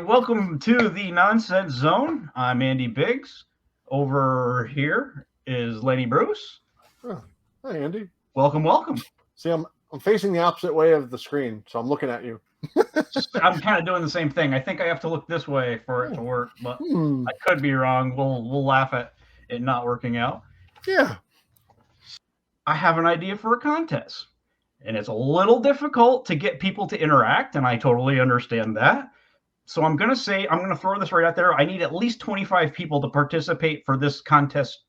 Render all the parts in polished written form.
welcome to the Nonsense Zone. I'm Andy Biggs. Over here is Lenny Bruce. Oh, hi, Andy. Welcome. See, I'm facing the opposite way of the screen, so I'm looking at you. I'm kind of doing the same thing. I think I have to look this way for it to work, but I could be wrong. We'll laugh at it not working out. Yeah. I have an idea for a contest, and it's a little difficult to get people to interact, and I totally understand that. So I'm going to throw this right out there. I need at least 25 people to participate for this contest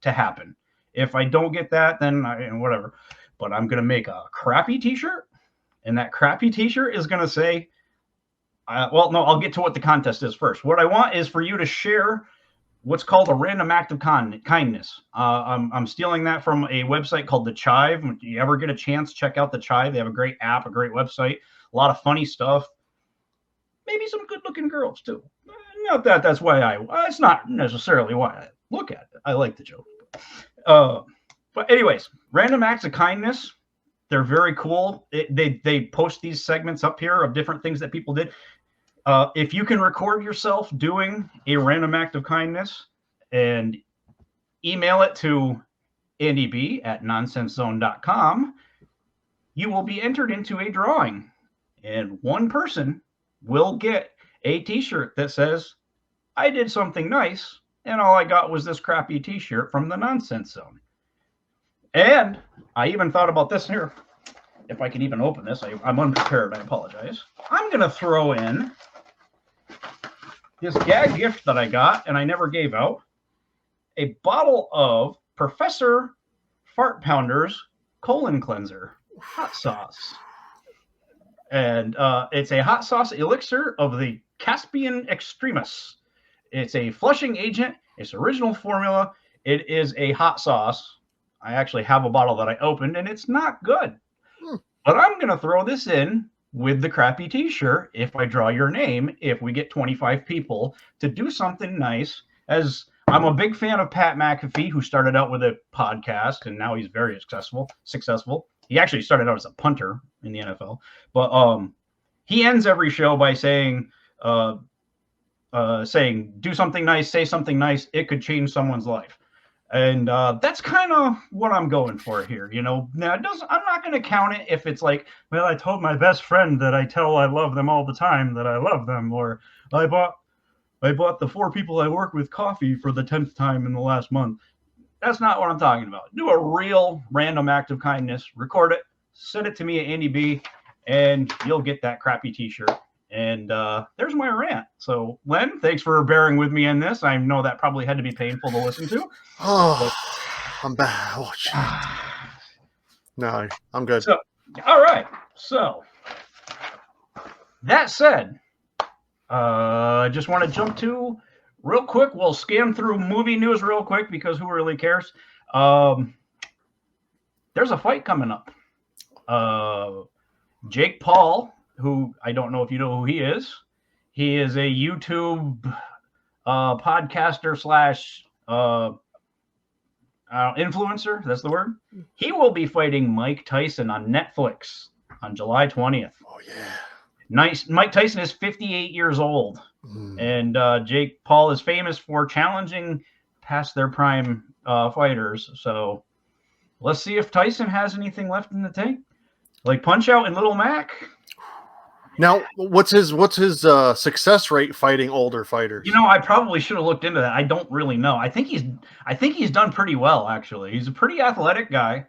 to happen. If I don't get that, then whatever. But I'm going to make a crappy t-shirt, and that crappy t-shirt is going to say, I'll get to what the contest is first. What I want is for you to share what's called a random act of kindness. I'm stealing that from a website called The Chive. If you ever get a chance, check out The Chive. They have a great app, a great website, a lot of funny stuff. Maybe some good-looking girls, too. Not that that's why it's not necessarily why I look at it. I like the joke. But anyways, random acts of kindness. They're very cool. They post these segments up here of different things that people did. If you can record yourself doing a random act of kindness and email it to andyb@nonsensezone.com, you will be entered into a drawing. And one person will get a t-shirt that says, I did something nice, and all I got was this crappy t-shirt from the Nonsense Zone. And I even thought about this here. If I can even open this, I'm unprepared. I apologize. I'm going to throw in this gag gift that I got and I never gave out. A bottle of Professor Fart Pounder's colon cleanser hot sauce. And it's a hot sauce elixir of the Caspian Extremis. It's a flushing agent. It's original formula. It is a hot sauce. I actually have a bottle that I opened, and it's not good. But I'm going to throw this in with the crappy t-shirt if I draw your name, if we get 25 people to do something nice. As I'm a big fan of Pat McAfee, who started out with a podcast, and now he's very successful. He actually started out as a punter in the NFL. But he ends every show by saying, do something nice, say something nice. It could change someone's life. And that's kind of what I'm going for here. Now, I'm not going to count it if it's like, well, I told my best friend that I tell I love them all the time that I love them, or I bought the 4 people I work with coffee for the 10th time in the last month. That's not what I'm talking about. Do a real random act of kindness, record it, send it to me at Andy B, and you'll get that crappy t-shirt. And there's my rant. So, Len, thanks for bearing with me in this. I know that probably had to be painful to listen to. I'm bad. Oh, shit. No, I'm good. So, all right. So, that said, I just want to jump to real quick. We'll scan through movie news real quick because who really cares? There's a fight coming up. Jake Paul, who I don't know if you know who he is. He is a YouTube podcaster / influencer. That's the word. He will be fighting Mike Tyson on Netflix on July 20th. Oh, yeah. Nice. Mike Tyson is 58 years old. And Jake Paul is famous for challenging past their prime fighters. So let's see if Tyson has anything left in the tank. Like Punch-Out and Little Mac. Now, what's his success rate fighting older fighters? I probably should have looked into that. I don't really know. I think he's done pretty well, actually. He's a pretty athletic guy.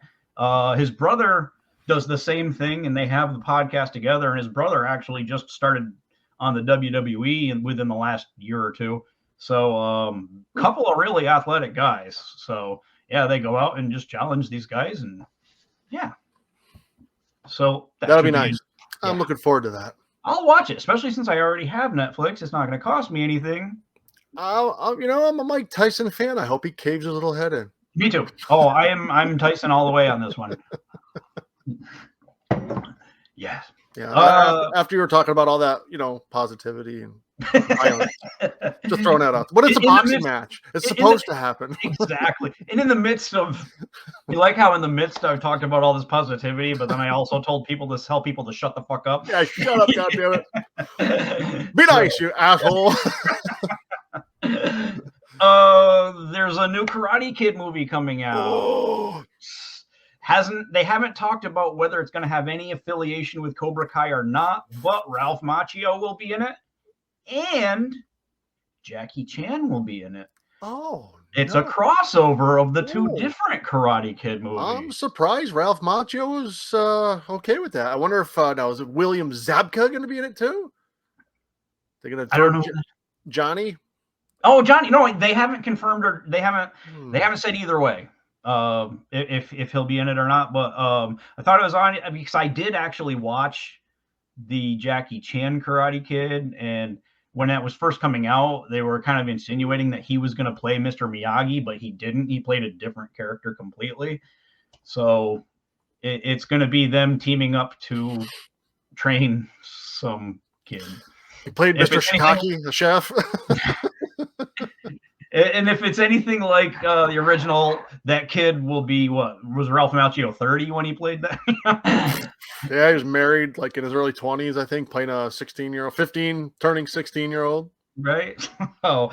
His brother does the same thing, and they have the podcast together. And his brother actually just started on the WWE and within the last year or two. So, couple of really athletic guys. So, yeah, they go out and just challenge these guys, and yeah. So that'll be nice. I'm looking forward to that. I'll watch it, especially since I already have Netflix. It's not going to cost me anything. I'm a Mike Tyson fan. I hope he caves his little head in. Me too. Oh, I'm Tyson all the way on this one. Yeah. Yeah. After you were talking about all that, positivity and violence, just throwing that out. But it's a boxing match. It's supposed to happen. Exactly. And in the midst of, you like how in the midst I've talked about all this positivity, but then I also told people to tell people to shut the fuck up. Yeah, shut up, goddammit. Be nice, you asshole. There's a new Karate Kid movie coming out. Oh. They haven't talked about whether it's going to have any affiliation with Cobra Kai or not, but Ralph Macchio will be in it, and Jackie Chan will be in it. Oh, it's a crossover of the two different Karate Kid movies. I'm surprised Ralph Macchio was okay with that. I wonder if now is it William Zabka going to be in it too? They're going to. I don't know. Johnny. Oh, Johnny. No, they haven't confirmed or they haven't said either way. If he'll be in it or not, but I thought it was on because I did actually watch the Jackie Chan Karate Kid, and when that was first coming out, they were kind of insinuating that he was going to play Mr. Miyagi, but he didn't. He played a different character completely. So it's going to be them teaming up to train some kid. He played Mr. Shikaki, the chef. And if it's anything like the original, that kid will be was Ralph Macchio 30 when he played that? Yeah, he was married like in his early 20s, I think, playing a 16-year-old, 15 turning 16-year-old. Right. So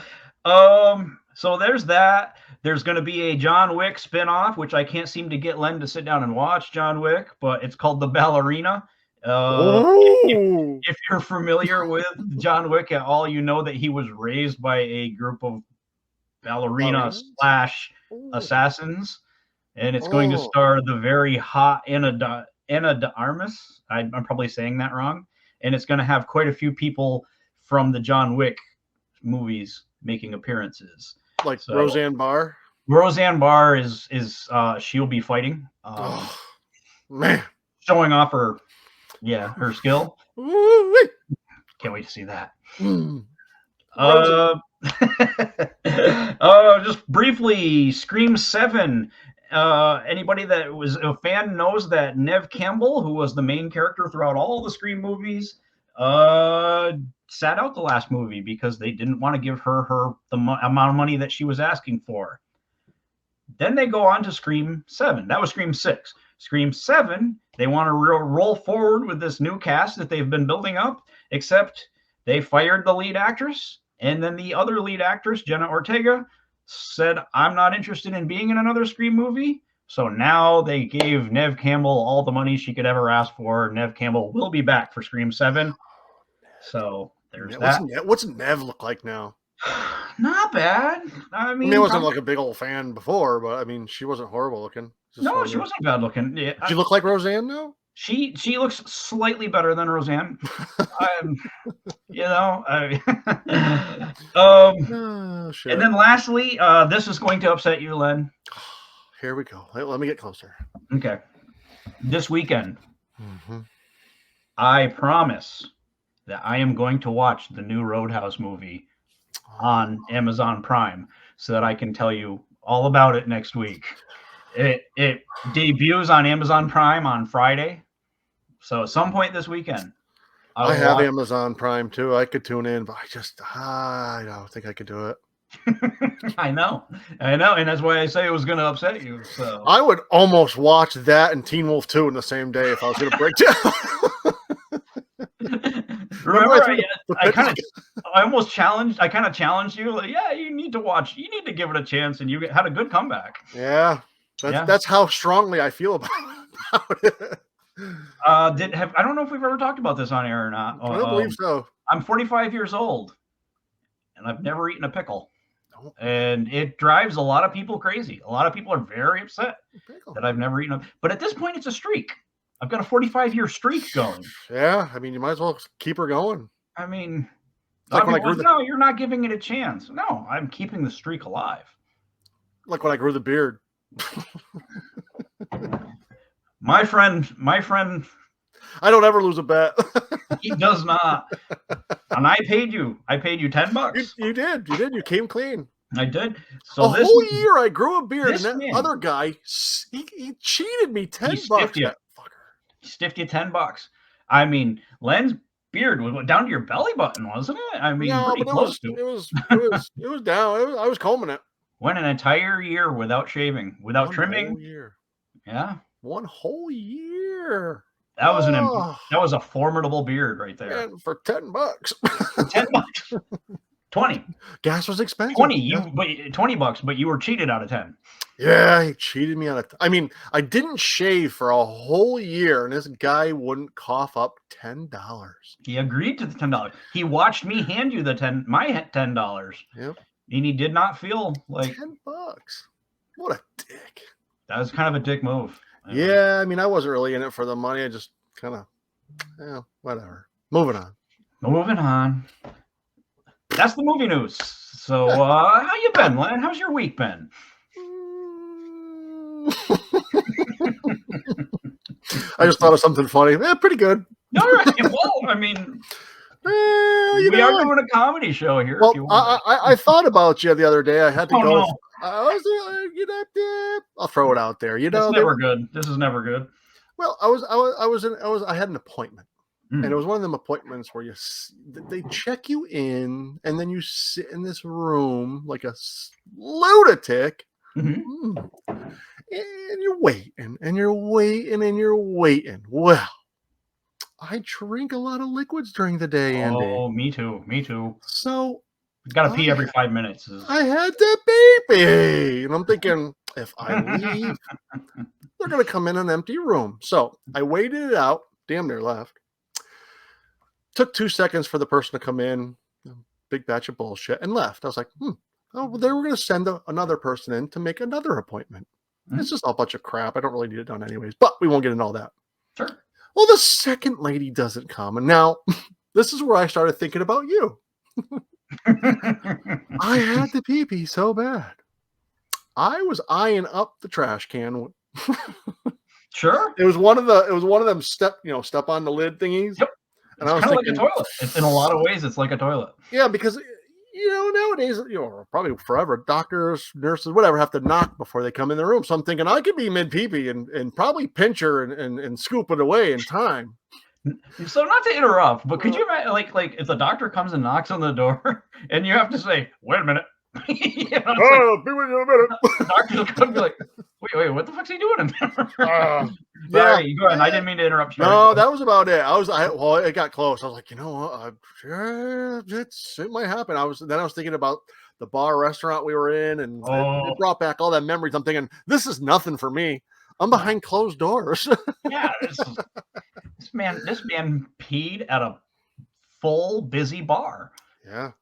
there's that. There's going to be a John Wick spinoff, which I can't seem to get Len to sit down and watch John Wick, but it's called The Ballerina. If you're familiar with John Wick at all, you know that he was raised by a group of ballerina / assassins, and it's going to star the very hot Ana de Armas. I'm probably saying that wrong, and it's going to have quite a few people from the John Wick movies making appearances, like Roseanne Barr. Roseanne Barr is she'll be fighting, man, showing off her skill. Can't wait to see that. Just briefly, Scream 7. Anybody that was a fan knows that Neve Campbell, who was the main character throughout all the Scream movies, sat out the last movie because they didn't want to give her the amount of money that she was asking for. Then they go on to Scream 7. That was Scream 6. Scream 7, they want to roll forward with this new cast that they've been building up, except they fired the lead actress. And then the other lead actress, Jenna Ortega, said, I'm not interested in being in another Scream movie. So now they gave Neve Campbell all the money she could ever ask for. Neve Campbell will be back for Scream 7. So there's that. What's Neve look like now? Not bad. I mean, I wasn't like a big old fan before, but I mean, she wasn't horrible looking. No, she wasn't bad looking. Yeah, she look like Roseanne now? She looks slightly better than Roseanne. And then lastly, this is going to upset you, Len. Here we go. Let me get closer. Okay. This weekend, I promise that I am going to watch the new Roadhouse movie on Amazon Prime so that I can tell you all about it next week. It debuts on Amazon Prime on Friday. So at some point this weekend. I have Amazon Prime too. I could tune in, but I don't think I could do it. I know. And that's why I say it was going to upset you. So I would almost watch that and Teen Wolf 2 in the same day if I was going to break down. Remember, I kind of challenged you. Like, yeah, you need to give it a chance, and you had a good comeback. Yeah. That's how strongly I feel about it. I don't know if we've ever talked about this on air or not. I don't believe so. I'm 45 years old, and I've never eaten a pickle. And it drives a lot of people crazy. A lot of people are very upset that I've never eaten but at this point, it's a streak. I've got a 45-year streak going. Yeah, I mean, you might as well keep her going. I mean, no, you're not giving it a chance. No, I'm keeping the streak alive. Like when I grew the beard. My friend, I don't ever lose a bet. He does not. And I paid you $10. You did. You came clean. I did. So a whole year I grew a beard, and that other guy, he cheated me $10. He stiffed you $10. I mean, Len's beard was down to your belly button, wasn't it? I mean, No, pretty but close to it. It was down. I was combing it. Went an entire year without shaving, without trimming. Whole year. Yeah. 1 whole year. That was a formidable beard right there. And for $10. $10. 20. Gas was expensive. 20. But $20, but you were cheated out of 10. Yeah, he cheated me out of. I mean, I didn't shave for a whole year, and this guy wouldn't cough up $10. He agreed to the $10. He watched me hand you my $10. Yep. And he did not feel like $10. What a dick. That was kind of a dick move. Yeah, I mean, I wasn't really in it for the money. I just kind of, whatever. Moving on. That's the movie news. So, how you been, Len? How's your week been? I just thought of something funny. Yeah, pretty good. All right. Well, I mean, we are doing a comedy show here. Well, I thought about you the other day. I had to go. No. I'll throw it out there. You know, it's never good. This is never good. Well, I had an appointment, and it was one of them appointments where they check you in, and then you sit in this room like a lunatic, and you're waiting, and you're waiting, and you're waiting. Well, I drink a lot of liquids during the day, Andy. Oh, me too. So gotta pee every 5 minutes. I had to pee, and I'm thinking, if I leave, they're gonna come in an empty room. So I waited it out. Damn near left. Took 2 seconds for the person to come in. Big batch of bullshit, and left. I was like, oh, well, they were gonna send another person in to make another appointment. It's just a bunch of crap. I don't really need it done anyways, but we won't get into all that. Sure. Well, the second lady doesn't come, and now this is where I started thinking about you. I had the pee so bad. I was eyeing up the trash can. Sure. It was one of them step on the lid thingies. Yep. And I was thinking, like a toilet. It's in a lot of ways, it's like a toilet. Yeah, because nowadays, probably forever, doctors, nurses, whatever, have to knock before they come in the room. So I'm thinking I could be mid pee and probably pinch her and scoop it away in time. So not to interrupt, but could you imagine, like if the doctor comes and knocks on the door and you have to say, "Wait a minute," Be with you in a minute. The doctor will come and be like, "Wait, what the fuck's he doing in there?" Yeah, go ahead. I didn't mean to interrupt you. No, that was about it. It got close. I was like, you know what? It might happen. I was thinking about the bar restaurant we were in, and it brought back all that memories. I'm thinking, this is nothing for me. I'm behind closed doors. Yeah, this man peed at a full busy bar. Yeah.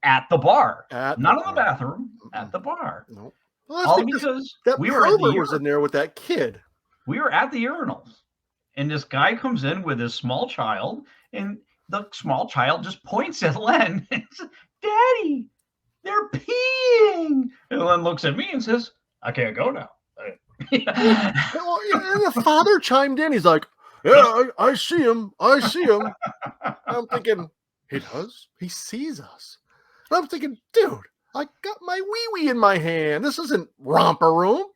At the bar. Not in the bathroom. At the bar. Nope. Well, all because that we were was in there with that kid. We were at the urinals, and this guy comes in with his small child, and the small child just points at Len and says, "Daddy, they're peeing." And Len looks at me and says, "I can't go now." And the father chimed in. He's like, "Yeah, I see him. I see him." I'm thinking, he does? He sees us. And I'm thinking, dude, I got my wee-wee in my hand. This isn't romper room.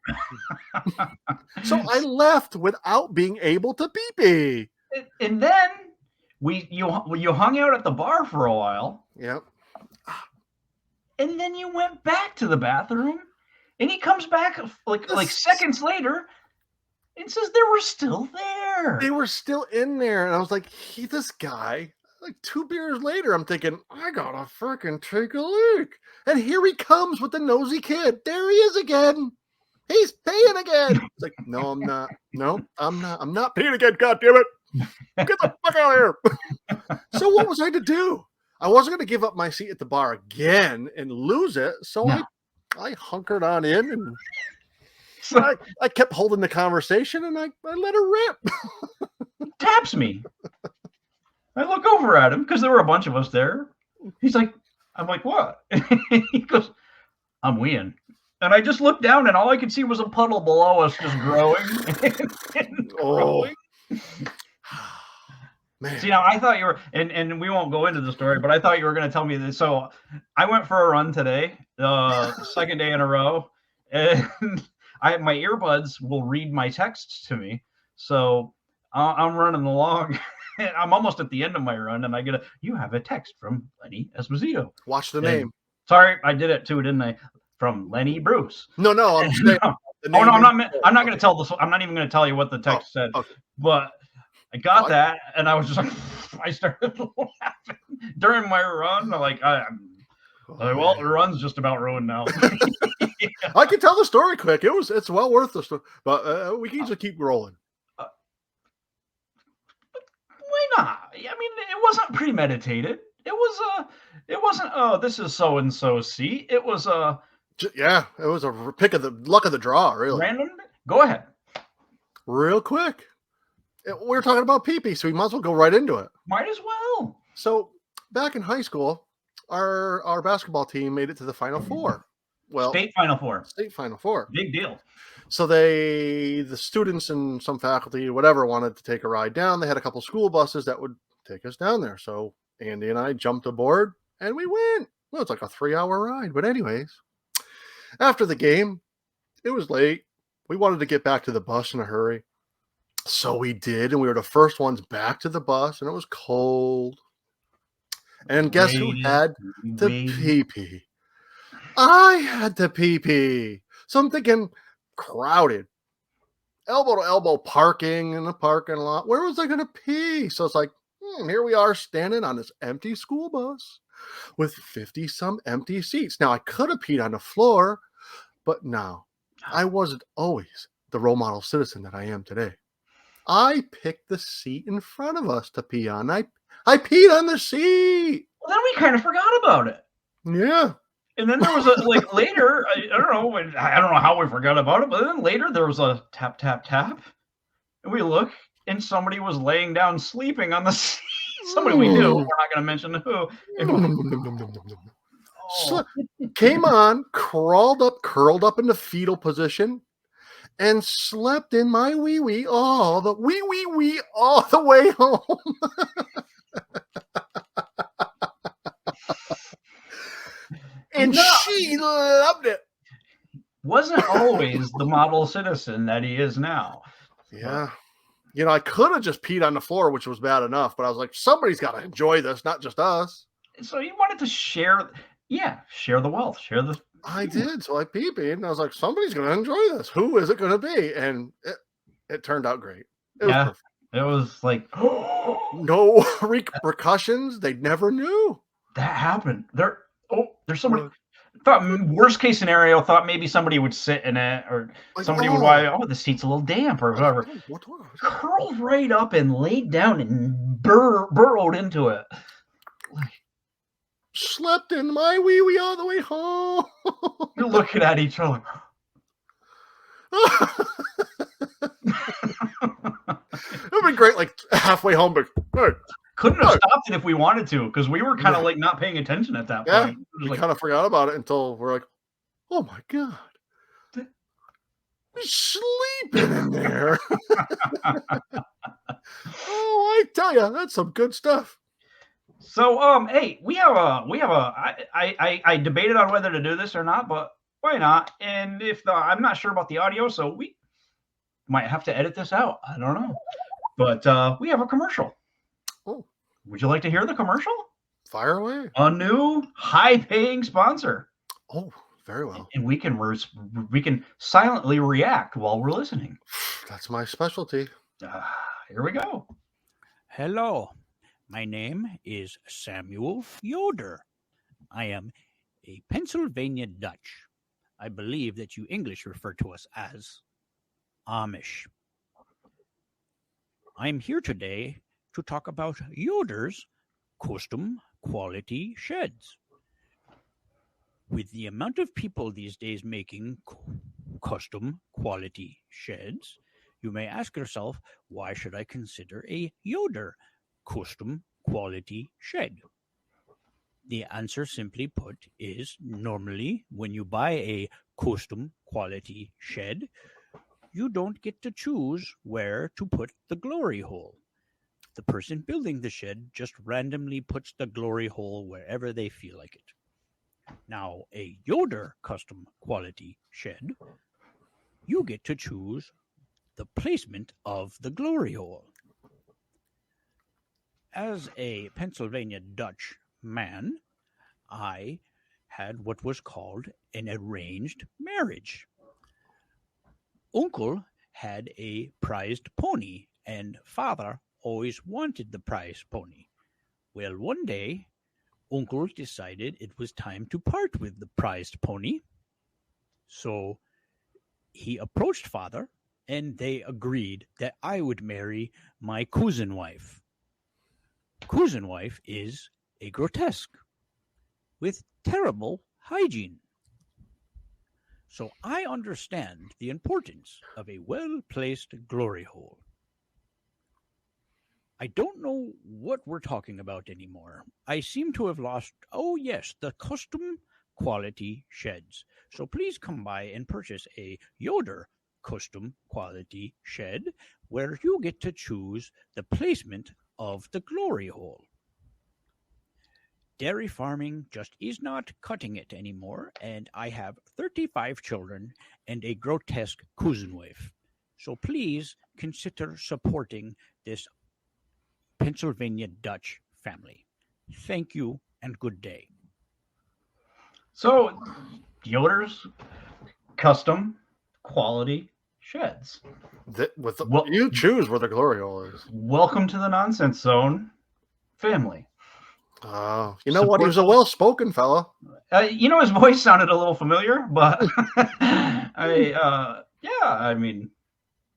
So I left without being able to pee-pee. And then you hung out at the bar for a while. Yep. And then you went back to the bathroom, and he comes back like seconds later and says they were still there. They were still in there. And I was like, this guy, like 2 beers later, I'm thinking, I gotta freaking take a leak. And here he comes with the nosy kid. There he is again. He's peeing again. It's like, no, I'm not. No, I'm not. I'm not peeing again. God damn it. Get the fuck out of here. So what was I to do? I wasn't going to give up my seat at the bar again and lose it. So I hunkered on in, and so I kept holding the conversation, and I let her rip. Taps me. I look over at him because there were a bunch of us there. He's like, I'm like, what? He goes, I'm weeing. And I just looked down, and all I could see was a puddle below us just growing. And growing. Man. See, now I thought you were, and we won't go into the story, but I thought you were going to tell me this. So I went for a run today, second day in a row, and my earbuds will read my texts to me. So I'm running along, I'm almost at the end of my run, and I get you have a text from Lenny Esposito. Watch the And, name. sorry, I did it too, didn't I? From Lenny Bruce. No, I'm saying. Oh no, I'm not going to tell this. I'm not even going to tell you what the text said. Okay. But I got that, and I was just like, I started laughing during my run. Like, well, the run's just about ruined now. I can tell the story quick. It's well worth the story, but we can just keep rolling. Why not? I mean, it wasn't premeditated. It wasn't. Oh, this is so and so seat. It was a. Yeah, it was a pick of the luck of the draw, really. Random. Go ahead. Real quick. We're talking about pee-pee, so we might as well go right into it. Might as well. So back in high school, our basketball team made it to the Final Four. Well, State Final Four. State Final Four. Big deal. So the students and some faculty, whatever, wanted to take a ride down. They had a couple school buses that would take us down there. So Andy and I jumped aboard and we went. Well, it's like a 3-hour ride. But anyways, after the game, it was late. We wanted to get back to the bus in a hurry. So we did, and we were the first ones back to the bus, and it was cold. And guess who had the pee-pee? I had the pee-pee. So I'm thinking, crowded, elbow to elbow parking in the parking lot. Where was I going to pee? So it's like, here we are standing on this empty school bus with 50-some empty seats. Now, I could have peed on the floor, but no, I wasn't always the role model citizen that I am today. I picked the seat in front of us to pee on. I peed on the seat. Well, then we kind of forgot about it. Yeah. And then there was later, I don't know how we forgot about it, but then later there was a tap, tap, tap. And we look, and somebody was laying down sleeping on the seat. Somebody we knew. We're not going to mention who. Came on, curled up in the fetal position, and slept in my wee-wee all the way home. And she loved it. Wasn't always the model citizen that he is now. Yeah. I could have just peed on the floor, which was bad enough, but I was like, somebody's got to enjoy this, not just us. So you wanted to share the wealth, I did. So I peed, and I was like, somebody's going to enjoy this. Who is it going to be? And it turned out great. It was perfect. It was like, no repercussions. They never knew. That happened. There's somebody thought worst case scenario, thought maybe somebody would sit in it or somebody would the seat's a little damp or whatever. Curled right up and laid down and burrowed into it. Slept in my wee-wee all the way home. You're looking at each other. It would be great, like halfway home, but hey, couldn't have stopped it if we wanted to, because we were kind of like not paying attention at that point. We kind of forgot about it until we're like, oh my God. He's sleeping in there. Oh, I tell you, that's some good stuff. So, hey, I debated on whether to do this or not, but why not? And I'm not sure about the audio, so we might have to edit this out. I don't know. But we have a commercial. Oh. Would you like to hear the commercial? Fire away. A new high-paying sponsor. Oh, very well. And we can silently react while we're listening. That's my specialty. Here we go. Hello. My name is Samuel Yoder. I am a Pennsylvania Dutch. I believe that you English refer to us as Amish. I'm here today to talk about Yoder's custom quality sheds. With the amount of people these days making custom quality sheds, you may ask yourself, why should I consider a Yoder custom quality shed? The answer, simply put, is normally when you buy a custom quality shed, you don't get to choose where to put the glory hole. The person building the shed just randomly puts the glory hole wherever they feel like it. Now, a Yoder custom quality shed, you get to choose the placement of the glory hole. as a Pennsylvania Dutch man, I had what was called an arranged marriage. Uncle had a prized pony, and father always wanted the prized pony. Well, one day, Uncle decided it was time to part with the prized pony. So he approached father, and they agreed that I would marry my cousin wife. Cousin wife is a grotesque with terrible hygiene. So I understand the importance of a well-placed glory hole. I don't know what we're talking about anymore. I seem to have lost, oh yes, the custom quality sheds. So please come by and purchase a Yoder custom quality shed where you get to choose the placement of the glory hole. Dairy farming just is not cutting it anymore, and I have 35 children and a grotesque cousin wife. So please consider supporting this Pennsylvania Dutch family. Thank you and good day. So, Yoder's custom quality sheds. You choose where the glory hole is. Welcome to the Nonsense Zone family. You know what? He was a well-spoken fella. His voice sounded a little familiar, but I mean.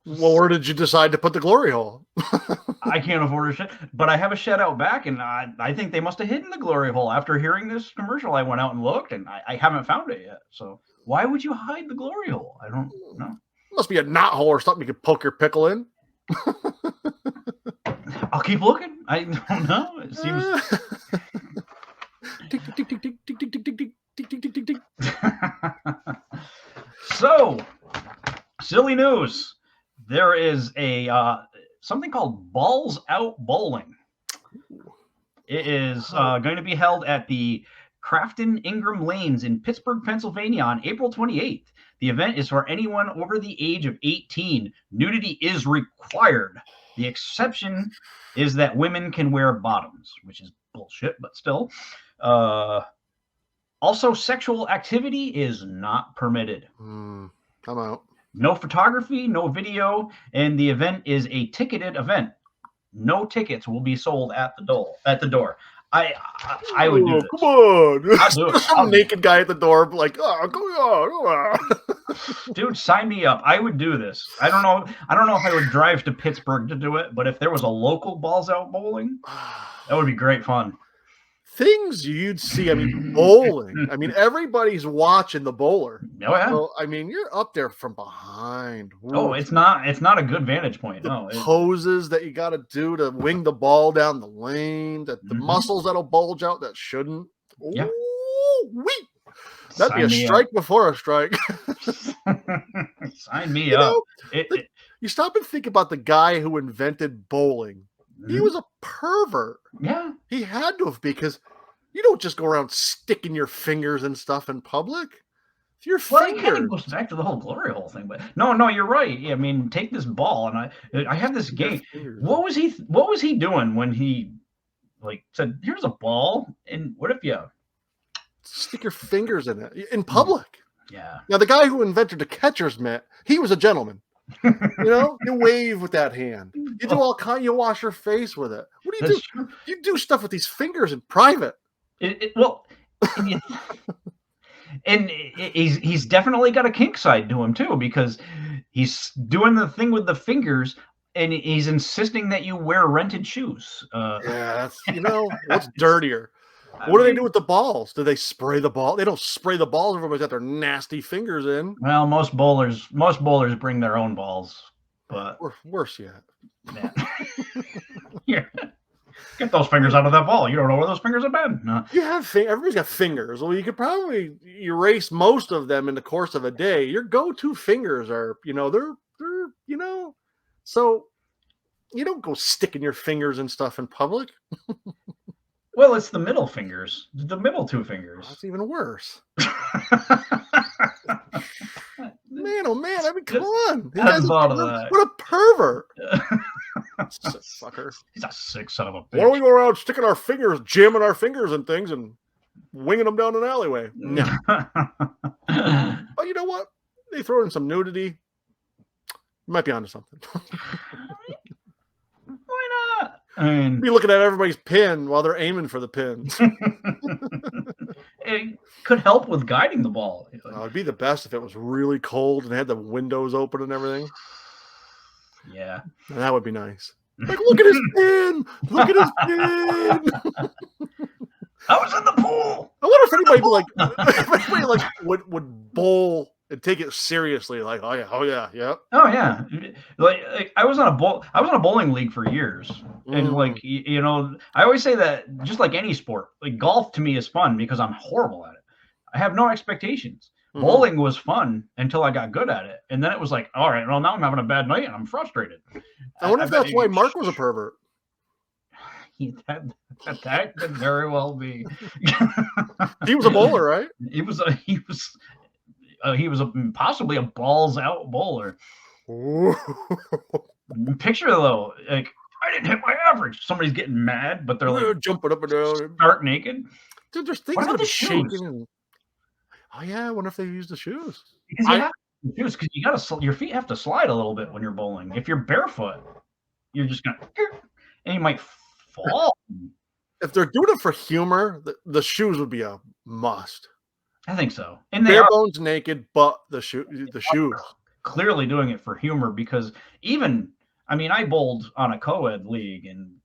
Well, where did you decide to put the glory hole? I can't afford a shed, but I have a shed out back, and I think they must have hidden the glory hole. After hearing this commercial, I went out and looked, and I haven't found it yet. So why would you hide the glory hole? I don't know. Must be a knot hole or something you could poke your pickle in. I'll keep looking. I don't know. It seems. So, silly news. There is a something called Balls Out Bowling. It is going to be held at the Crafton Ingram Lanes in Pittsburgh, Pennsylvania on April 28th. The event is for anyone over the age of 18. Nudity is required. The exception is that women can wear bottoms, which is bullshit, but still. Also, sexual activity is not permitted. I'm out. No photography, no video, and the event is a ticketed event. No tickets will be sold at the door. I would do this. Come on. I'll do it. Some naked guy at the door, like, oh, go on. Dude, sign me up. I would do this. I don't know if I would drive to Pittsburgh to do it, but if there was a local Balls Out Bowling, that would be great fun. Things you'd see. I mean, bowling. I mean, everybody's watching the bowler. Oh yeah. So, I mean, you're up there from behind. Ooh. Oh, it's not a good vantage point. No. Poses that you got to do to wing the ball down the lane. The muscles that'll bulge out that shouldn't. Ooh, yeah. Wee. That'd be a strike before a strike. Sign me up. You stop and think about the guy who invented bowling. He was a pervert. Yeah. He had to have, because you don't just go around sticking your fingers and stuff in public. It's your fingers. It kind of goes back to the whole glory hole thing, but no, you're right. I mean, take this ball, and I have this game. What was he doing when he said, "Here's a ball," and what if you stick your fingers in it in public? Yeah. Now, the guy who invented the catcher's mitt, he was a gentleman. You wave with that hand. You do all kind. You wash your face with it. What do you do? True. You do stuff with these fingers in private. And he's definitely got a kink side to him too, because he's doing the thing with the fingers, and he's insisting that you wear rented shoes. Yeah, that's what's dirtier. What do they do with the balls? Do they spray the ball? They don't spray the balls. Everybody's got their nasty fingers in. Well, most bowlers bring their own balls, but worse yet. Yeah. Here, get those fingers out of that ball. You don't know where those fingers have been. No. You have everybody's got fingers. Well, you could probably erase most of them in the course of a day. Your go-to fingers are, they're so you don't go sticking your fingers and stuff in public. Well, it's the middle fingers, the middle two fingers. That's even worse. Man, oh man! I mean, come on! What a pervert! Sick fucker. He's a sick son of a Why don't we bitch. go around sticking our fingers, jamming our fingers in things and winging them down an alleyway? No. But you know what? They throw in some nudity. You might be onto something. Why not? I mean, Be looking at everybody's pin while they're aiming for the pins. it could help with guiding the ball. It'd be the best if it was really cold and had the windows open and everything. Yeah. And that would be nice. Like, look at his pin! Look at his pin! I was in the pool. I wonder if anybody would bowl and take it seriously. Like, oh yeah. Oh yeah. Like I was on a bowling league for years. And like you know, I always say that just like any sport, like golf to me is fun because I'm horrible at it. I have no expectations. Mm-hmm. Bowling was fun until I got good at it. And then it was like, all right, well now I'm having a bad night and I'm frustrated. I wonder if that's why Mark was a pervert. That could very well be. He was a bowler, right? He was possibly a balls out bowler. Picture though, like I didn't hit my average. Somebody's getting mad, but they're like jumping up and down, stark naked. Dude, there's things What about that are the shoes? shaking. Oh yeah, I wonder if they use the shoes. Because you have to use because you gotta your feet have to slide a little bit when you're bowling. If you're barefoot, you're just gonna and you might fall. If they're doing it for humor, the shoes would be a must. I think so. And they Bare are bones naked, but the shoes. clearly doing it for humor because I bowled on a co-ed league and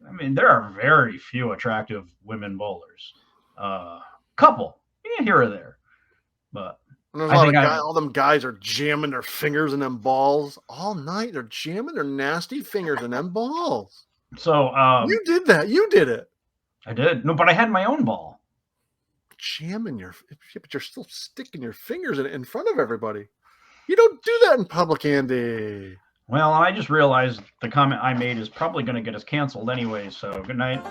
I mean there are very few attractive women bowlers. Couple, here or there. But and there's all them guys are jamming their fingers in them balls all night. They're jamming their nasty fingers in them balls. So you did that. You did it. I did. No, but I had my own ball. Jamming but you're still sticking your fingers in front of everybody. You don't do that in public, Andy. Well, I just realized the comment I made is probably going to get us canceled anyway. So good night.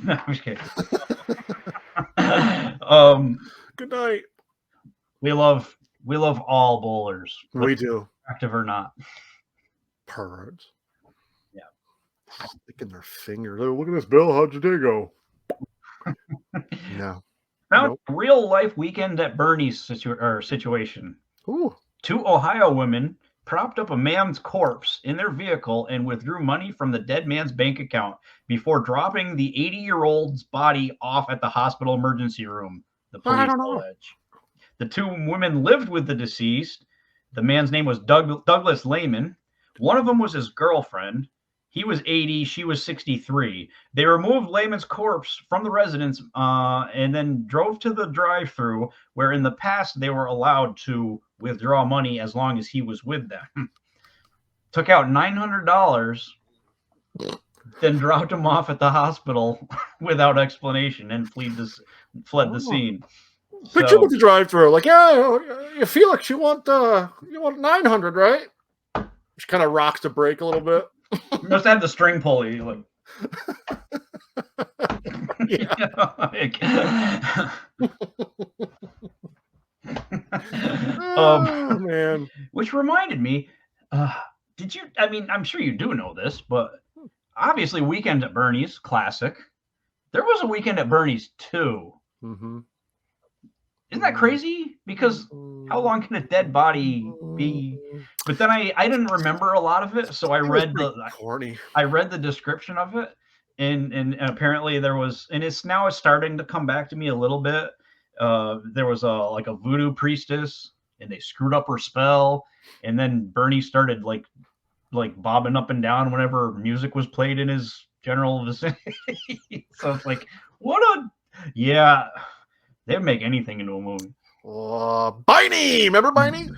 No, I'm just kidding. Good night. We love all bowlers. We do. Active or not. Perverts. Yeah. Sticking their fingers. Oh, look at this, Bill. How'd your day go? No. Now, real life Weekend at Bernie's situation. Ooh. 2 Ohio women propped up a man's corpse in their vehicle and withdrew money from the dead man's bank account before dropping the 80-year-old's body off at the hospital emergency room, the police allege. The 2 women lived with the deceased. The man's name was Douglas Lehman. One of them was his girlfriend. He was 80. She was 63. They removed Lehman's corpse from the residence and then drove to the drive-thru where in the past they were allowed to withdraw money as long as he was with them. Took out $900, then dropped him off at the hospital without explanation and fled the scene. Picture with the drive-thru, like, yeah, Felix, you want 900, right? She kind of rocks the brake a little bit. You must have the string pulley. Like, oh man! Which reminded me, did you? I mean, I'm sure you do know this, but obviously, Weekend at Bernie's, classic. There was a Weekend at Bernie's too. Mm-hmm. Isn't that crazy? Because how long can a dead body be? But then I didn't remember a lot of it, so I read the description of it, and apparently there was, and it's starting to come back to me a little bit. There was a voodoo priestess, and they screwed up her spell, and then Bernie started like bobbing up and down whenever music was played in his general vicinity. So it's like, they'd make anything into a movie. Biney! Remember Biney?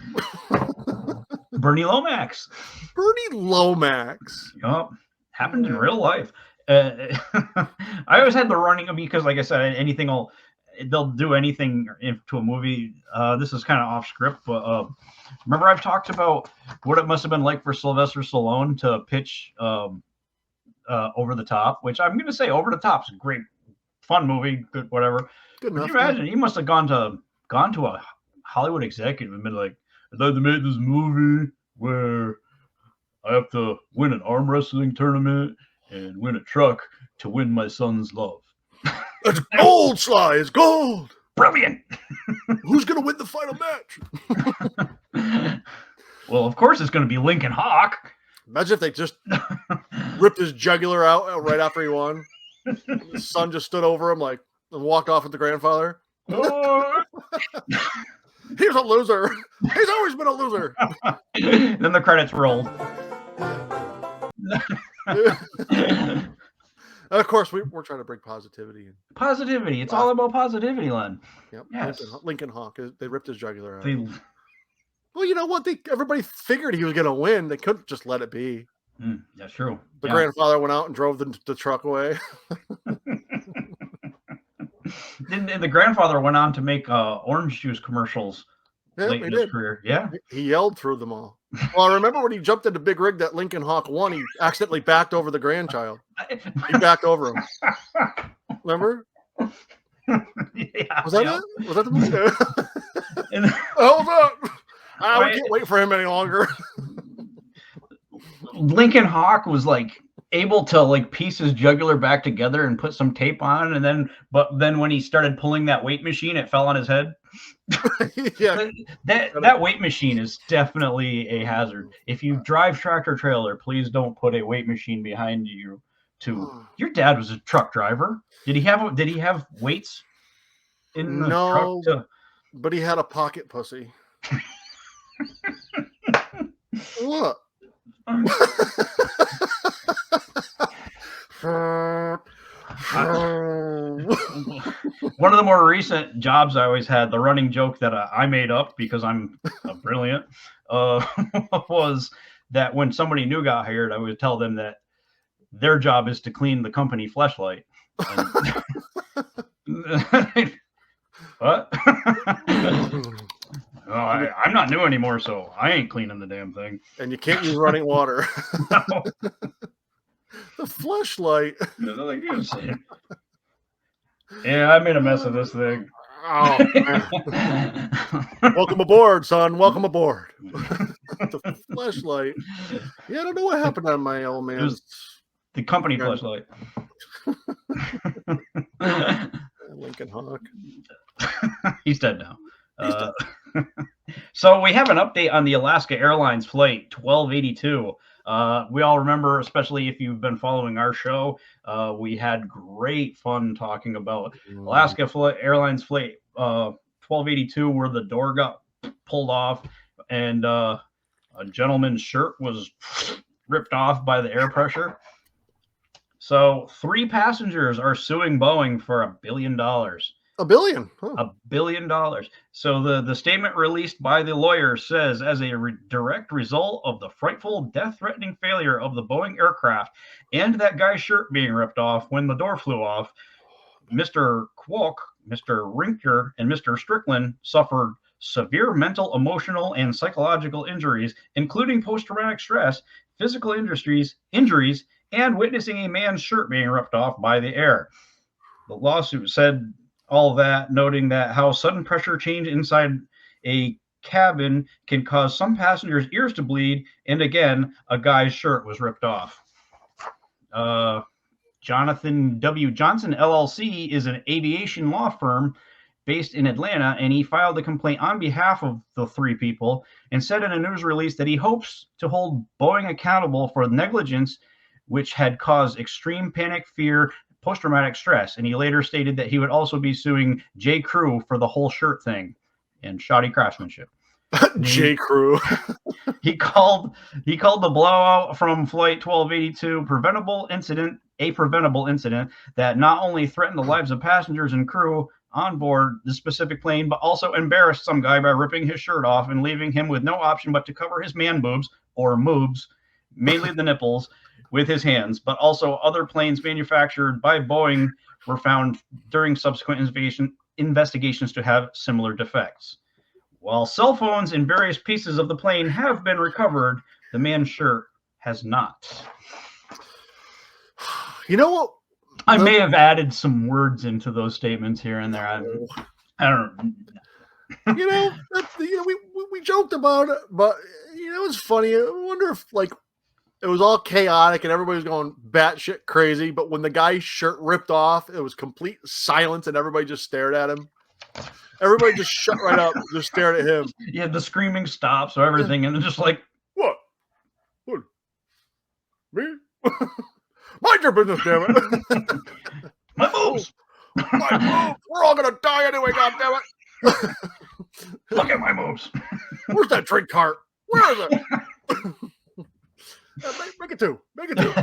Bernie Lomax. Bernie Lomax. Yup. Happened in real life. I always had the running because, like I said, they'll do anything into a movie. This is kind of off script, but remember I've talked about what it must have been like for Sylvester Stallone to pitch Over the Top, which I'm going to say Over the Top's a great, fun movie, good, whatever. Can you imagine? He must have gone to a Hollywood executive and been like, "I'd like to make this movie where I have to win an arm wrestling tournament and win a truck to win my son's love. It's gold, Sly. It's gold. Brilliant. Who's gonna win the final match? Well, of course it's going to be Lincoln Hawk. Imagine if they just ripped his jugular out right after he won. His son just stood over him like and walked off with the grandfather. Oh. He's a loser. He's always been a loser. Then the credits rolled. And of course, we're trying to bring positivity in. Positivity. It's all about positivity, Len. Yep. Yes. Lincoln Hawk. They ripped his jugular out. They, Well, you know what? Everybody figured he was going to win. They couldn't just let it be. that's true. The Yeah. grandfather went out and drove the truck away. And the grandfather went on to make orange juice commercials Yeah, late he in his did. career. Yeah. He yelled through them all. Well, I remember when he jumped in the big rig that Lincoln Hawk won, he accidentally backed over the grandchild. He backed over him. Remember? Yeah, Was that yeah. it? Was that the movie? And Hold up. We Right. can't wait for him any longer. Lincoln Hawk was like able to like piece his jugular back together and put some tape on, and then when he started pulling that weight machine, it fell on his head. Yeah. That weight machine is definitely a hazard. If you drive tractor trailer, please don't put a weight machine behind you. Your dad was a truck driver. Did he have weights in the No. truck? But he had a pocket pussy. What? One of the more recent jobs I always had, the running joke that I made up because I'm brilliant, was that when somebody new got hired, I would tell them that their job is to clean the company fleshlight. What? Oh, I'm not new anymore, so I ain't cleaning the damn thing. And you can't use running water. No. The fleshlight. Yeah, I made a mess of this thing. Oh, man. Welcome aboard, son. Welcome aboard. The fleshlight. Yeah, I don't know what happened on my old man. It was the company fleshlight. Lincoln Hawk. He's dead now. So we have an update on the Alaska Airlines flight 1282. We all remember, especially if you've been following our show, we had great fun talking about Alaska Airlines flight 1282, where the door got pulled off and a gentleman's shirt was ripped off by the air pressure. So 3 passengers are suing Boeing for $1 billion. $1 billion. Huh. $1 billion. So the statement released by the lawyer says, as a direct result of the frightful, death-threatening failure of the Boeing aircraft and that guy's shirt being ripped off when the door flew off, Mr. Kwok, Mr. Rinker, and Mr. Strickland suffered severe mental, emotional, and psychological injuries, including post-traumatic stress, physical injuries, and witnessing a man's shirt being ripped off by the air. The lawsuit said all that, noting that how sudden pressure change inside a cabin can cause some passengers' ears to bleed, and again, a guy's shirt was ripped off. Jonathan W. Johnson, LLC, is an aviation law firm based in Atlanta, and he filed a complaint on behalf of the 3 people and said in a news release that he hopes to hold Boeing accountable for negligence which had caused extreme panic, fear, post-traumatic stress. And he later stated that he would also be suing J. Crew for the whole shirt thing and shoddy craftsmanship. J. Crew. He called the blowout from Flight 1282 a preventable incident that not only threatened the lives of passengers and crew on board the specific plane, but also embarrassed some guy by ripping his shirt off and leaving him with no option but to cover his man boobs or moobs, mainly the nipples, with his hands. But also other planes manufactured by Boeing were found during subsequent investigations to have similar defects. While cell phones and various pieces of the plane have been recovered, the man's shirt has not. You know what? I may have added some words into those statements here and there. I don't know. We joked about it, but it's funny. I wonder if It was all chaotic and everybody was going batshit crazy. But when the guy's shirt ripped off, it was complete silence and everybody just stared at him. Everybody just shut right up, just stared at him. Yeah, the screaming stops or everything, and it's just like, What? Me? Mind your business, damn it. my moves. My moves. We're all gonna die anyway, goddammit. Look at my moves. Where's that drink cart? Where is it? Make it two. Make it two.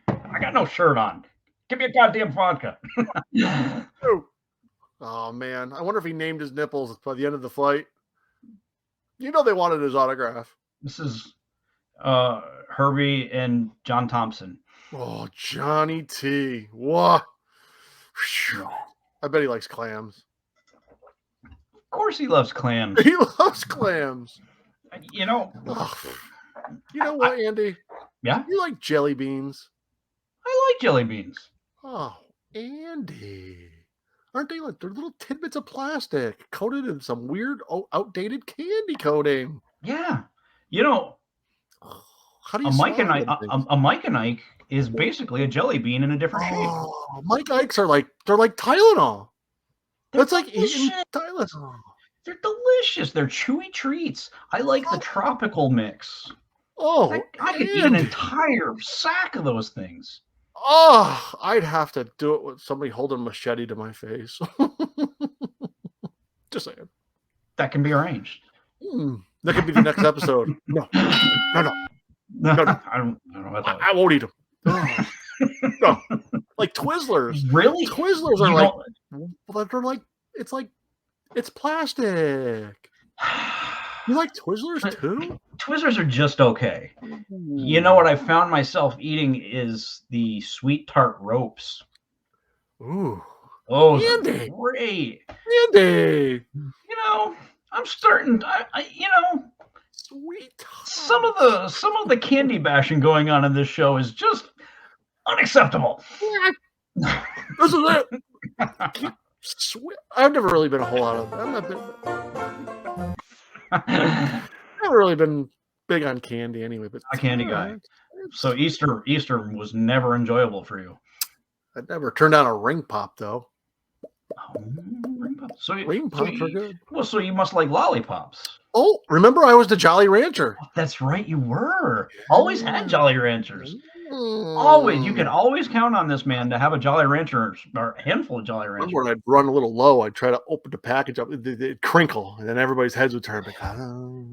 I got no shirt on. Give me a goddamn vodka. Two. Oh man. I wonder if he named his nipples by the end of the fight. You know they wanted his autograph. This is Herbie and John Thompson. Oh, Johnny T. What? I bet he likes clams. Of course he loves clams. He loves clams. You know. Oh. You know what, Andy? Yeah? You like jelly beans. I like jelly beans. Oh, Andy. Aren't they like they're little tidbits of plastic coated in some weird, outdated candy coating? Yeah. You know, how do you a Mike and swallow them things? a Mike and Ike is basically a jelly bean in a different shape. Oh, Mike Ikes are like they're like Tylenol. They're That's like eating delicious. Tylenol. They're delicious. They're chewy treats. I like the tropical mix. Oh, I could eat an Andy. entire sack of those things. Oh, I'd have to do it with somebody holding a machete to my face. Just saying. That can be arranged. That could be the next episode. No. I don't know what that I won't eat them. No. Like Twizzlers. Really? Twizzlers You are like, don't- they're like, it's plastic. You like Twizzlers too? Twizzlers are just okay. You know what I found myself eating is the sweet tart ropes. Ooh. Oh, Andy. great. Andy. You know, I'm starting. You know, Sweet. some of the candy bashing going on in this show is just unacceptable. This is it. Sweet. I've never really been a whole lot of. I've never really been big on candy anyway. But A candy guy. So Easter was never enjoyable for you. I never turned down a ring pop though. Ring pops. Ring pops are good. Well, so you must like lollipops. Oh, remember I was the Jolly Rancher. That's right, you were. Always had Jolly Ranchers. Always. You could always count on this man to have a Jolly Rancher or a handful of Jolly Ranchers. Remember when I'd run a little low, I'd try to open the package up, it'd crinkle, and then everybody's heads would turn. Like,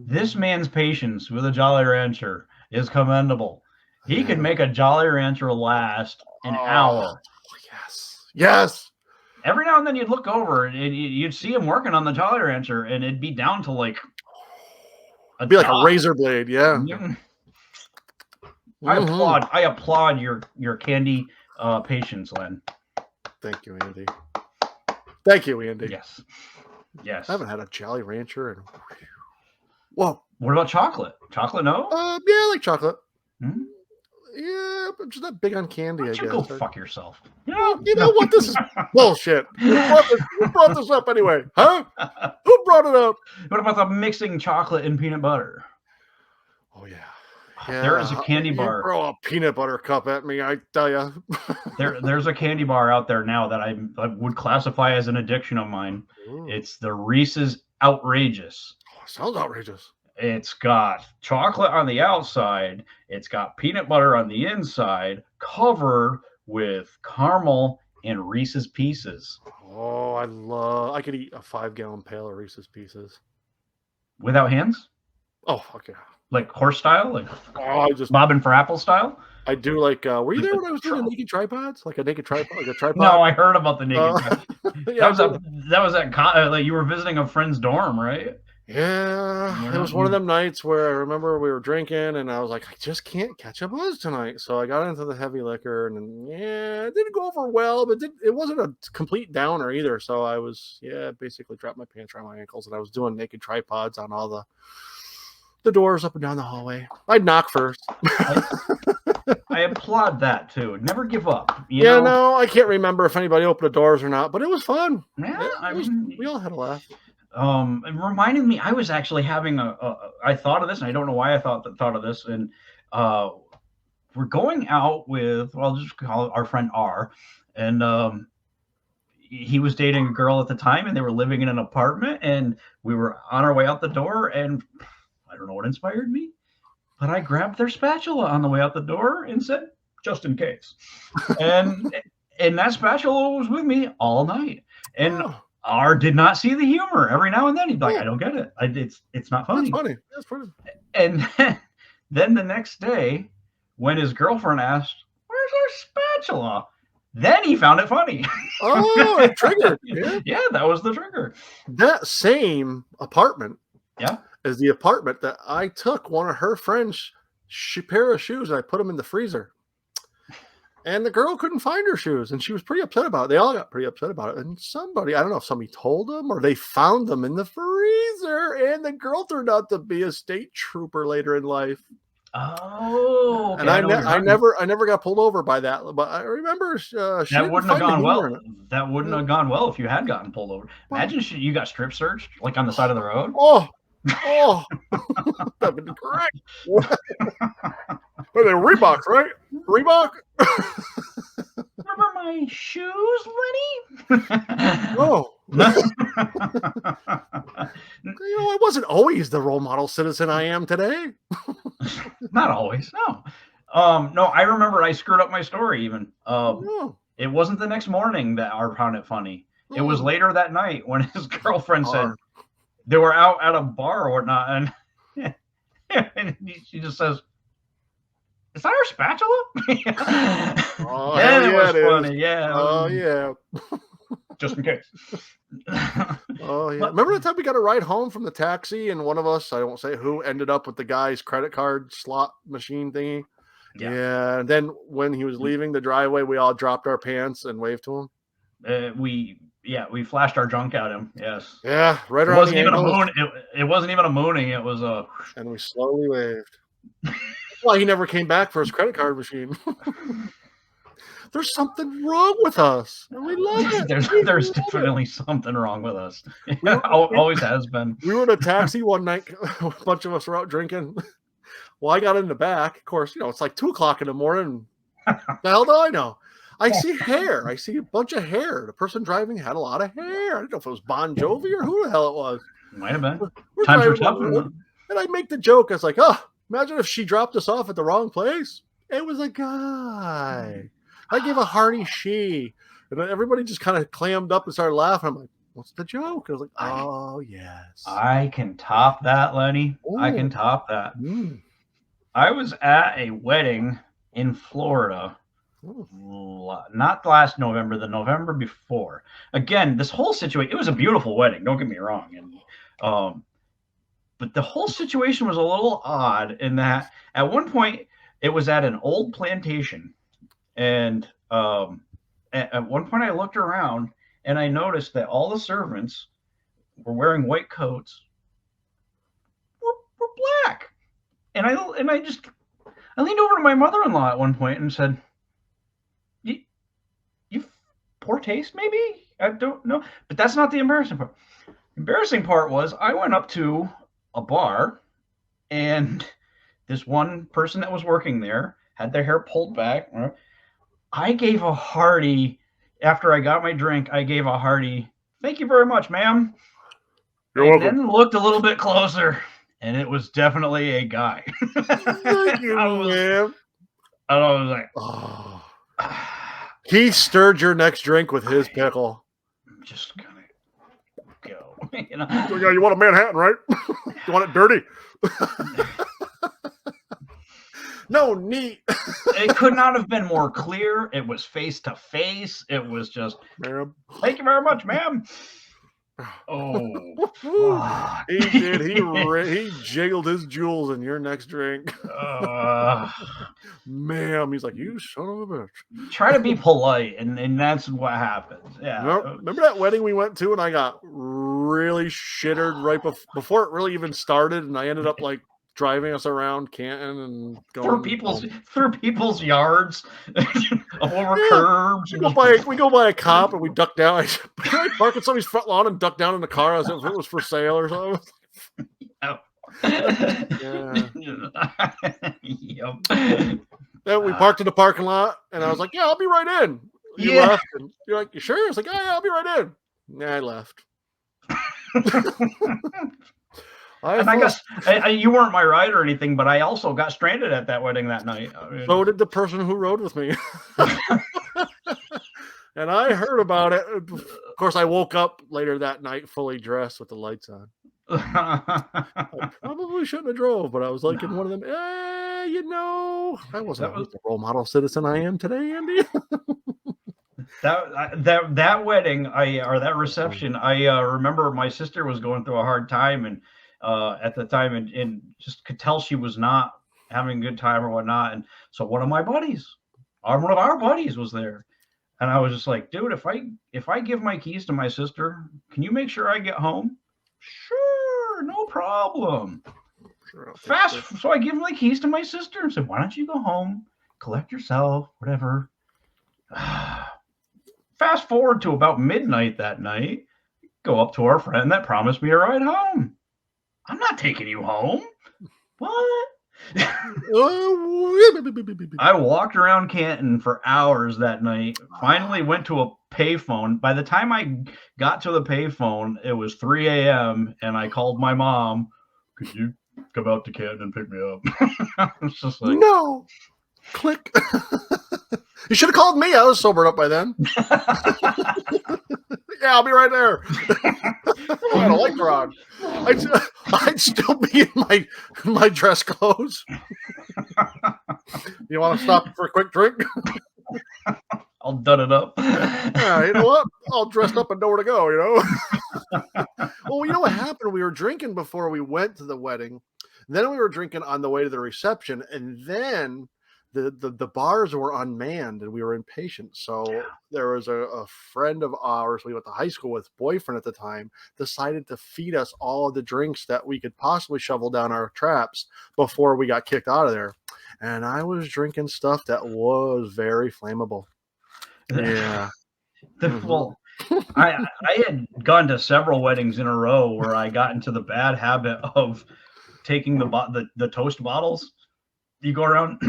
This man's patience with a Jolly Rancher is commendable. He could make a Jolly Rancher last an hour. Yes. Yes. Every now and then you'd look over and you'd see him working on the Jolly Rancher, and it'd be down to like It'd be like a dot. razor blade. Yeah. I applaud your candy patience, Len. Thank you, Andy. Thank you, Andy. Yes. Yes. I haven't had a Jolly Rancher in. Whoa. What about chocolate? Chocolate, no? Yeah, I like chocolate. Hmm? Yeah, but I'm just not big on candy, Why I don't you guess. go fuck yourself? You know what? This is bullshit. Who brought this up anyway? Huh? Who brought it up? What about the mixing chocolate and peanut butter? Oh, yeah. There is a candy bar. You throw a peanut butter cup at me, I tell you. There's a candy bar out there now that I would classify as an addiction of mine. It's the Reese's Outrageous. Oh, sounds outrageous. It's got chocolate on the outside. It's got peanut butter on the inside, covered with caramel and Reese's Pieces. Oh, I could eat a 5-gallon pail of Reese's Pieces. Without hands? Oh, fuck yeah. Like horse style? Like Oh, bobbing for apple style? I do like, were you there when I was doing the naked tripods? Like a naked tripod? Like a tripod? No, I heard about the naked. Yeah, that was like you were visiting a friend's dorm, right? Yeah, it was one of them nights where I remember we were drinking and I was like, I just can't catch a buzz tonight. So I got into the heavy liquor and it didn't go over well, but it wasn't a complete downer either. So I was, basically dropped my pants around my ankles and I was doing naked tripods on all the doors up and down the hallway. I'd knock first. I applaud that too. Never give up. You know? No, I can't remember if anybody opened the doors or not, but it was fun. Yeah, We all had a laugh. It reminded me. I was actually having I thought of this, and I don't know why I thought of this. And we're going out with, well, I'll just call it our friend R, and he was dating a girl at the time, and they were living in an apartment, and we were on our way out the door, and I don't know what inspired me, but I grabbed their spatula on the way out the door and said, just in case. And that spatula was with me all night. And Oh, R did not see the humor. Every now and then he'd be like, Oh. I don't get it. It's not that's funny. funny. That's funny. And then the next day, when his girlfriend asked, where's our spatula? Then he found it funny. Oh, it triggered. Yeah. Yeah, that was the trigger. That same apartment, Yeah. is the apartment that I took one of her friends' pair of shoes and I put them in the freezer. And the girl couldn't find her shoes, and she was pretty upset about it. They all got pretty upset about it. And somebody, I don't know if somebody told them or they found them in the freezer, and the girl turned out to be a state trooper later in life. Oh, okay. And I know what you're talking never got pulled over by that. But I remember she that didn't wouldn't have find the gone humor in well. it. That wouldn't have gone well if you had gotten pulled over. Imagine you got strip searched, like on the side of the road. Oh, that'd be great. Are they Reeboks, right? Reebok? Remember my shoes, Lenny? Oh. I wasn't always the role model citizen I am today. Not always, no. No, I remember I screwed up my story even. No. It wasn't the next morning that I found it funny. It was later that night when his girlfriend said they were out at a bar or whatnot, and she just says, "Is that our spatula?" Oh, Then hell it yeah, was it funny. is. Yeah. Oh, yeah. Just in case. Oh, yeah. But- Remember the time we got a ride home from the taxi and one of us, I won't say who, ended up with the guy's credit card slot machine thingy? Yeah. Yeah. And then when he was leaving the driveway, we all dropped our pants and waved to him. We flashed our junk at him. Yes. Yeah, right It around wasn't the even a ankles, moon. It wasn't even a mooning. It was a. and we slowly waved. Well, he never came back for his credit card machine. There's something wrong with us, and we love it. There's We love it. definitely something wrong with us. were- Always has been. We were in a taxi one night. A bunch of us were out drinking. Well, I got in the back. Of course, it's like 2:00 in the morning. The hell do I know? I see hair. I see a bunch of hair. The person driving had a lot of hair. I don't know if it was Bon Jovi or who the hell it was. Might have been. We're Times were driving tough. on the road, and I make the joke. I was like, oh, imagine if she dropped us off at the wrong place. It was a guy. I gave a hearty she. And then everybody just kind of clammed up and started laughing. I'm like, what's the joke? I was like, oh, yes. I can top that, Lenny. I can Ooh. top that. Mm. I was at a wedding in Florida. Ooh. Not last November, the November before. Again, this whole situation, it was a beautiful wedding, don't get me wrong. And but the whole situation was a little odd in that at one point it was at an old plantation. And at one point I looked around and I noticed that all the servants were wearing white coats were black. And I leaned over to my mother-in-law at one point and said, you poor taste, maybe? I don't know. But that's not the embarrassing part. The embarrassing part was I went up to a bar and this one person that was working there had their hair pulled back. I gave a hearty, after I got my drink, I gave a hearty, thank you very much, ma'am. You're And welcome. then looked a little bit closer, and it was definitely a guy. Thank you, I was man. like, Oh. He stirred your next drink with his pickle. I'm just gonna go. Yeah, you want a Manhattan, right? You want it dirty? No, neat. It could not have been more clear. It was face to face. It was just, Ma'am. thank you very much, ma'am. Oh, fuck. He did. He jiggled his jewels in your next drink. Ma'am. He's like, you son of a bitch. Try to be polite, and that's what happens. Yeah. Nope. Remember that wedding we went to and I got really shittered right before it really even started, and I ended up like driving us around Canton and going through people's yards, over curbs. We go by a cop and we duck down. I park at somebody's front lawn and duck down in the car as if it was for sale or something. Yeah. Yep. Then we parked in the parking lot, and I was like, "Yeah, I'll be right in." You Yeah. left, and you're like, "You sure?" I was like, "Yeah, I'll be right in." Yeah, I left. And I guess you weren't my ride or anything, but I also got stranded at that wedding that night. I mean, So did the person who rode with me. And I heard about it. Of course, I woke up later that night fully dressed with the lights on. I probably shouldn't have drove, but I was like in one of them. I wasn't the role model citizen I am today, Andy. that wedding, or that reception, I remember my sister was going through a hard time, and at the time, and just could tell she was not having a good time or whatnot. And so one of our buddies was there. And I was just like, dude, if I give my keys to my sister, can you make sure I get home? Sure, no problem. Sure, So I give my keys to my sister and said, why don't you go home, collect yourself, whatever. Fast forward to about midnight that night, go up to our friend that promised me a ride home. I'm not taking you home. What? I walked around Canton for hours that night. Finally went to a payphone. By the time I got to the payphone, it was 3 a.m. and I called my mom. Could you come out to Canton and pick me up? It's just like, no. Click. You should have called me. I was sobered up by then. Yeah, I'll be right there. I had a light on. I'd still be in my dress clothes. You want to stop for a quick drink? I'll done it up. Yeah, you know what? All dressed up and know where to go, you know? Well, you know what happened? We were drinking before we went to the wedding. Then we were drinking on the way to the reception. And then the bars were unmanned and we were impatient. So there was a friend of ours we went to high school with, boyfriend at the time, decided to feed us all of the drinks that we could possibly shovel down our traps before we got kicked out of there. And I was drinking stuff that was very flammable. Yeah. Well, I had gone to several weddings in a row where I got into the bad habit of taking the toast bottles. You go around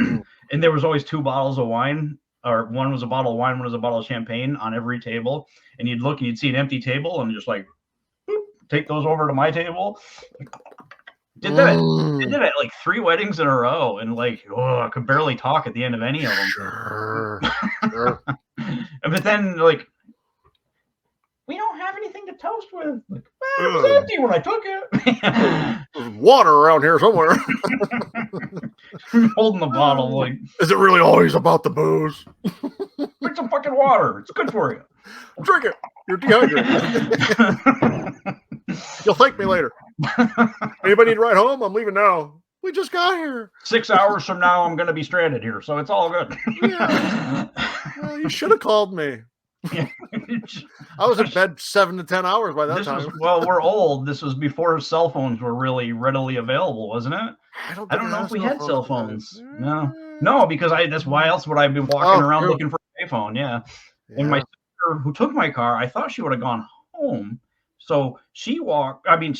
and there was always 2 bottles of wine, or one was a bottle of wine, one was a bottle of champagne on every table. And you'd look and you'd see an empty table and just like, boop, take those over to my table. Did that at like 3 weddings in a row, and like, I could barely talk at the end of any of them. Sure. But then, like, we don't have anything to toast with. Like, it was empty when I took it. There's water around here somewhere. Holding the bottle, like, is it really always about the booze? drink some fucking water. It's good for you. Drink it. You're dehydrated. You'll thank me later. Anybody need a ride home? I'm leaving now. We just got here. 6 hours from now, I'm going to be stranded here, so it's all good. Yeah. Well, you should have called me. I was in bed 7 to 10 hours by that time. Well, we're old. This was before cell phones were really readily available, wasn't it? I don't know if we had cell phones. No, because that's why else would I be walking around looking for a payphone? Yeah. And my sister, who took my car, I thought she would have gone home. So she walked. I mean,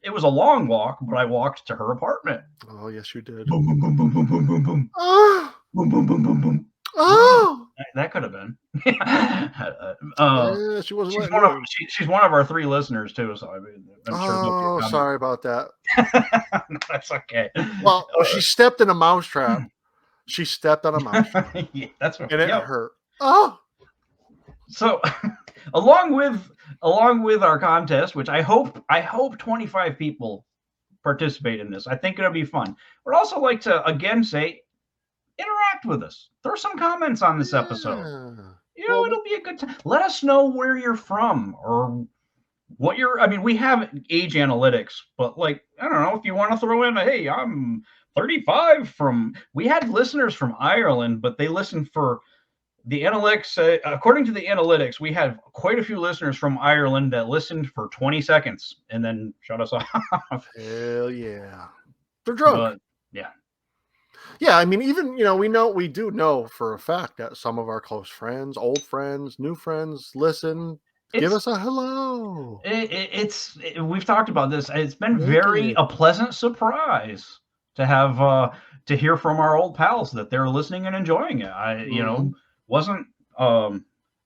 it was a long walk, but I walked to her apartment. Oh, yes, you did. Boom, boom, boom, boom, boom, boom, boom, boom. Oh. Boom, boom, boom, boom, boom. Oh. That could have been. Yeah, she wasn't. She's one of our 3 listeners too. So I mean, I'm sure. Sorry about that. No, that's okay. Well, she stepped in a mousetrap. She stepped on a mousetrap. Yeah, that's what. And it hurt. Oh. So, along with our contest, which I hope 25 people participate in this. I think it'll be fun. We'd also like to again say, interact with us. Throw some comments on this episode. It'll be a good time. Let us know where you're from or what we have age analytics, but like, I don't know, if you want to throw in hey, I'm 35 we had listeners from Ireland, but they listened for the analytics. According to the analytics, we had quite a few listeners from Ireland that listened for 20 seconds and then shut us off. Hell yeah. They're drunk. But, yeah. Yeah, I mean, even, we do know for a fact that some of our close friends, old friends, new friends listen Give us a hello. We've talked about this. It's been Make it. a pleasant surprise to have to hear from our old pals that they're listening and enjoying it. Wasn't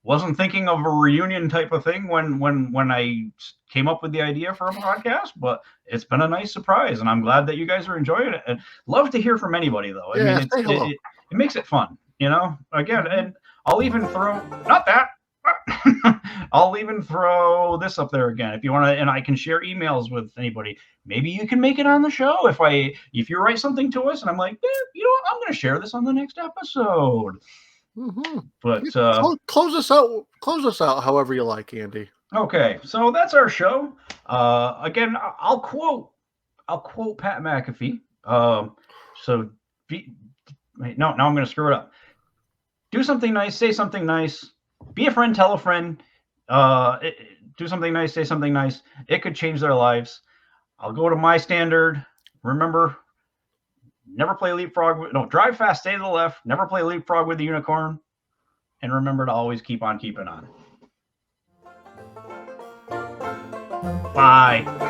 wasn't thinking of a reunion type of thing when I came up with the idea for a podcast, but it's been a nice surprise, and I'm glad that you guys are enjoying it. And love to hear from anybody though. Yeah, I mean, say hello. it makes it fun, Again, and I'll even throw not that. I'll even throw this up there again if you want to, and I can share emails with anybody. Maybe you can make it on the show if you write something to us, and I'm like, I'm going to share this on the next episode. Mm-hmm. But close us out. Close us out, however you like, Andy. Okay, so that's our show. Again, I'll quote Pat McAfee. Now I'm going to screw it up. Do something nice, say something nice. Be a friend, tell a friend. Do something nice, say something nice. It could change their lives. I'll go to my standard. Remember, never play leapfrog. Drive fast, stay to the left. Never play leapfrog with the unicorn. And remember to always keep on keeping on. Bye.